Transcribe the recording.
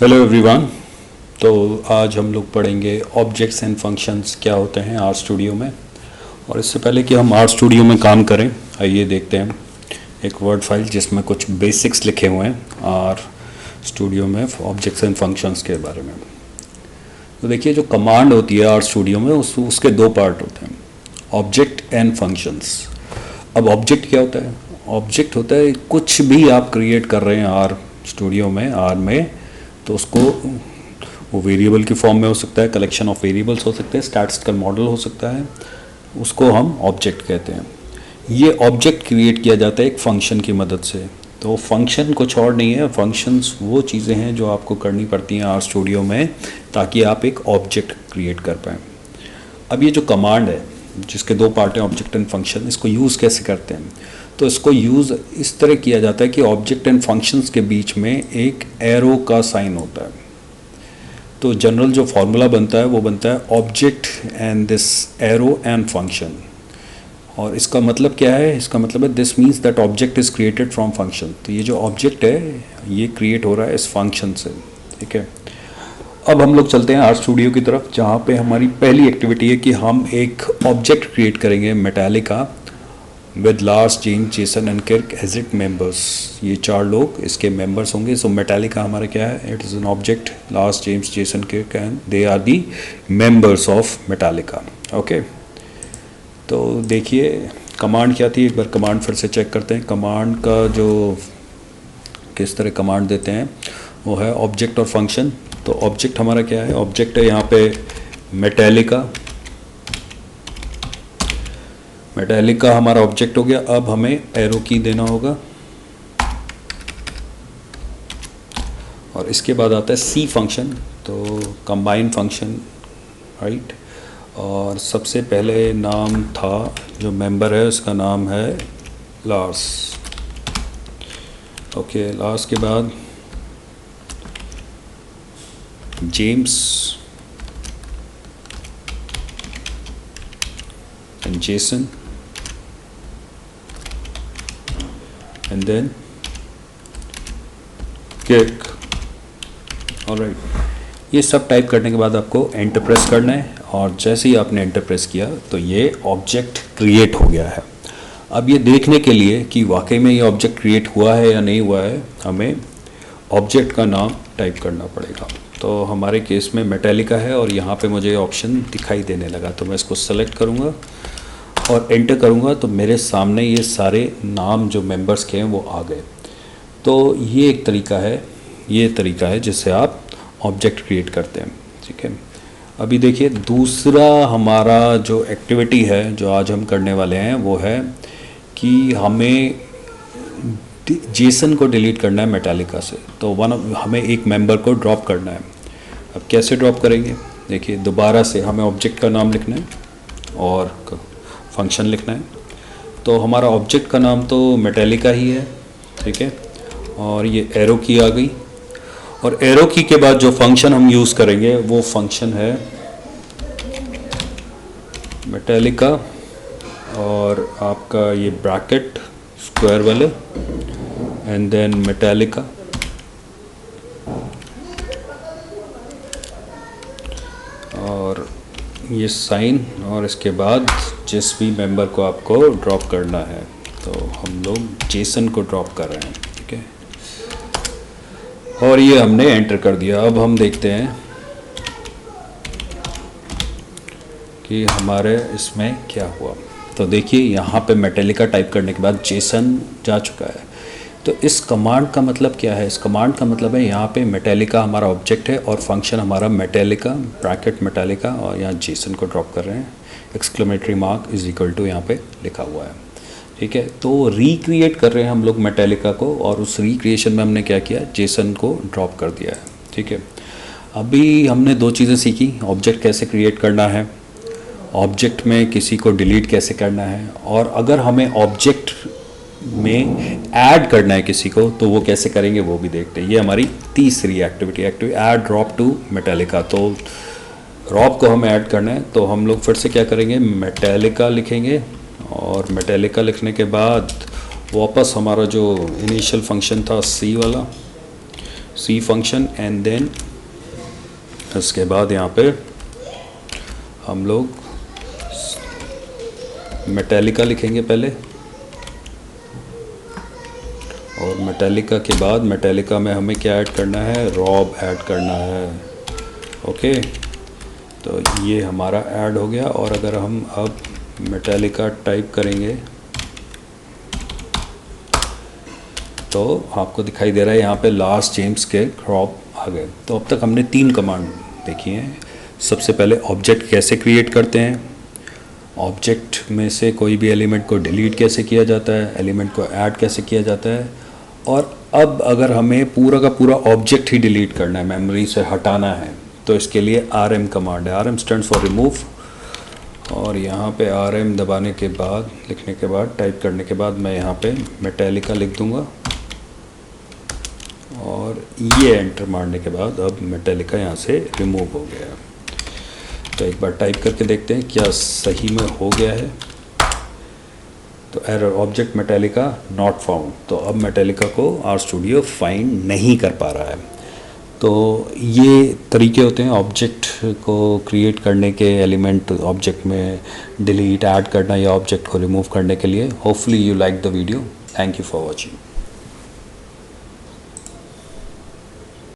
Hello everyone. तो आज हम लोग पढ़ेंगे ऑब्जेक्ट्स एंड फंक्शंस क्या होते हैं आर स्टूडियो में। और इससे पहले कि हम आर स्टूडियो में काम करें, आइए देखते हैं एक वर्ड फाइल जिसमें कुछ बेसिक्स लिखे हुए हैं आर स्टूडियो में ऑब्जेक्ट्स एंड फंक्शंस के बारे में। तो देखिए, जो कमांड होती है आर स्टूडियो में उसके दो पार्ट होते हैं, ऑब्जेक्ट एंड फंक्शंस। अब ऑब्जेक्ट क्या होता है? ऑब्जेक्ट होता है कुछ भी आप क्रिएट कर रहे हैं आर स्टूडियो में, आर में, तो उसको वो वेरिएबल की फॉर्म में हो सकता है, कलेक्शन ऑफ वेरिएबल्स हो सकते हैं, स्टैटिस्टिकल मॉडल हो सकता है, उसको हम ऑब्जेक्ट कहते हैं। ये ऑब्जेक्ट क्रिएट किया जाता है एक फंक्शन की मदद से। तो फंक्शन कुछ और नहीं है, फंक्शंस वो चीज़ें हैं जो आपको करनी पड़ती हैं आर स्टूडियो में ताकि आप एक ऑब्जेक्ट क्रिएट कर पाएँ। अब ये जो कमांड है जिसके दो पार्ट हैं, ऑब्जेक्ट एंड फंक्शन, इसको यूज़ कैसे करते हैं? तो इसको यूज़ इस तरह किया जाता है कि ऑब्जेक्ट एंड फंक्शंस के बीच में एक एरो का साइन होता है। तो जनरल जो फॉर्मूला बनता है वो बनता है object and this arrow and function. और इसका मतलब क्या है? इसका मतलब है this means that object is created from function. तो ये जो ऑब्जेक्ट है ये क्रिएट हो रहा है इस फंक्शन से, ठीक है। अब हम लोग चलते हैं आर स्टूडियो की तरफ, जहाँ पे हमारी पहली एक्टिविटी है कि हम एक ऑब्जेक्ट क्रिएट करेंगे Metallica with Lars, James, Jason and Kirk as it members. ये चार लोग इसके मेंबर्स होंगे। सो मेटालिका हमारा क्या है? It is an object, Lars, James, Jason, Kirk and they are the members of Metallica. Okay, तो देखिए कमांड क्या थी, एक बार कमांड फिर से चेक करते हैं। कमांड का जो किस तरह कमांड देते हैं वो है ऑब्जेक्ट और फंक्शन। तो ऑब्जेक्ट हमारा क्या है? ऑब्जेक्ट है यहाँ पे मेटालिका। मेटालिका हमारा ऑब्जेक्ट हो गया। अब हमें एरो की देना होगा और इसके बाद आता है सी फंक्शन, तो कंबाइन फंक्शन, राइट। और सबसे पहले नाम था जो मेंबर है उसका नाम है लार्स। ओके, लार्स के बाद James and Jason and then kick। Alright, ये सब टाइप करने के बाद आपको एंटर प्रेस करना है और जैसे ही आपने एंटर प्रेस किया तो ये ऑब्जेक्ट क्रिएट हो गया है। अब ये देखने के लिए कि वाकई में ये ऑब्जेक्ट क्रिएट हुआ है या नहीं हुआ है, हमें ऑब्जेक्ट का नाम टाइप करना पड़ेगा। तो हमारे केस में मेटालिका है और यहाँ पे मुझे ऑप्शन दिखाई देने लगा, तो मैं इसको सेलेक्ट करूँगा और एंटर करूँगा तो मेरे सामने ये सारे नाम जो मेंबर्स के हैं वो आ गए। तो ये एक तरीका है, ये तरीका है जिससे आप ऑब्जेक्ट क्रिएट करते हैं, ठीक है। अभी देखिए दूसरा हमारा जो एक्टिविटी है जो आज हम करने वाले हैं वो है कि हमें जेसन को डिलीट करना है मेटालिका से। तो हमें एक मेंबर को ड्रॉप करना है। अब कैसे ड्रॉप करेंगे? देखिए, दोबारा से हमें ऑब्जेक्ट का नाम लिखना है और फंक्शन लिखना है। तो हमारा ऑब्जेक्ट का नाम तो मेटालिका ही है, ठीक है। और ये एरो की आ गई और एरो की के बाद जो फंक्शन हम यूज़ करेंगे वो फंक्शन है मेटालिका और आपका ये ब्रैकेट स्क्वायर वाले एंड देन मेटालिका और ये साइन और इसके बाद जिस भी मेंबर को आपको ड्रॉप करना है। तो हम लोग जेसन को ड्रॉप कर रहे हैं, ठीक है। और ये हमने एंटर कर दिया। अब हम देखते हैं कि हमारे इसमें क्या हुआ। तो देखिए यहाँ पे मेटालिका टाइप करने के बाद जेसन जा चुका है। तो इस कमांड का मतलब क्या है? इस कमांड का मतलब है यहाँ पे मेटालिका हमारा ऑब्जेक्ट है और फंक्शन हमारा मेटालिका ब्रैकेट मेटालिका और यहाँ जेसन को ड्रॉप कर रहे हैं, exclamatory mark is equal to यहाँ पे लिखा हुआ है, ठीक है। तो रिक्रिएट कर रहे हैं हम लोग मेटालिका को और उस रिक्रिएशन में हमने क्या किया? जेसन को ड्रॉप कर दिया है, ठीक है। अभी हमने दो चीज़ें सीखी, ऑब्जेक्ट कैसे क्रिएट करना है, ऑब्जेक्ट में किसी को डिलीट कैसे करना है, और अगर हमें ऑब्जेक्ट में ऐड करना है किसी को तो वो कैसे करेंगे वो भी देखते हैं। ये हमारी तीसरी activity add drop to Metallica. तो ड्रॉप को हमें ऐड करना है तो हम लोग फिर से क्या करेंगे? मेटालिका लिखेंगे और मेटालिका लिखने के बाद वापस हमारा जो इनिशियल फंक्शन था सी वाला, सी फंक्शन एंड देन इसके बाद यहाँ पे हम लोग मेटालिका लिखेंगे पहले, और मेटालिका के बाद मेटालिका में हमें क्या ऐड करना है, रॉब ऐड करना है। ओके, तो ये हमारा ऐड हो गया। और अगर हम अब मेटालिका टाइप करेंगे तो आपको दिखाई दे रहा है यहाँ पे लास्ट जेम्स के क्रॉप आ गए। तो अब तक हमने 3 कमांड देखी हैं। सबसे पहले ऑब्जेक्ट कैसे क्रिएट करते हैं, ऑब्जेक्ट में से कोई भी एलिमेंट को डिलीट कैसे किया जाता है, एलिमेंट को ऐड कैसे किया जाता है, और अब अगर हमें पूरा का पूरा ऑब्जेक्ट ही डिलीट करना है, मेमोरी से हटाना है, तो इसके लिए rm कमांड है। rm स्टैंड्स फॉर रिमूव, और यहाँ पे rm दबाने के बाद, लिखने के बाद, टाइप करने के बाद मैं यहाँ पे मेटालिका लिख दूँगा, और ये एंटर मारने के बाद अब मेटालिका यहाँ से रिमूव हो गया है। तो एक बार टाइप करके देखते हैं क्या सही में हो गया है। तो error, object Metallica not found. तो अब मेटालिका को आर स्टूडियो फाइंड नहीं कर पा रहा है। तो ये तरीके होते हैं ऑब्जेक्ट को क्रिएट करने के, एलिमेंट ऑब्जेक्ट में डिलीट, ऐड करना या ऑब्जेक्ट को रिमूव करने के लिए। Hopefully you like the video. Thank you for watching.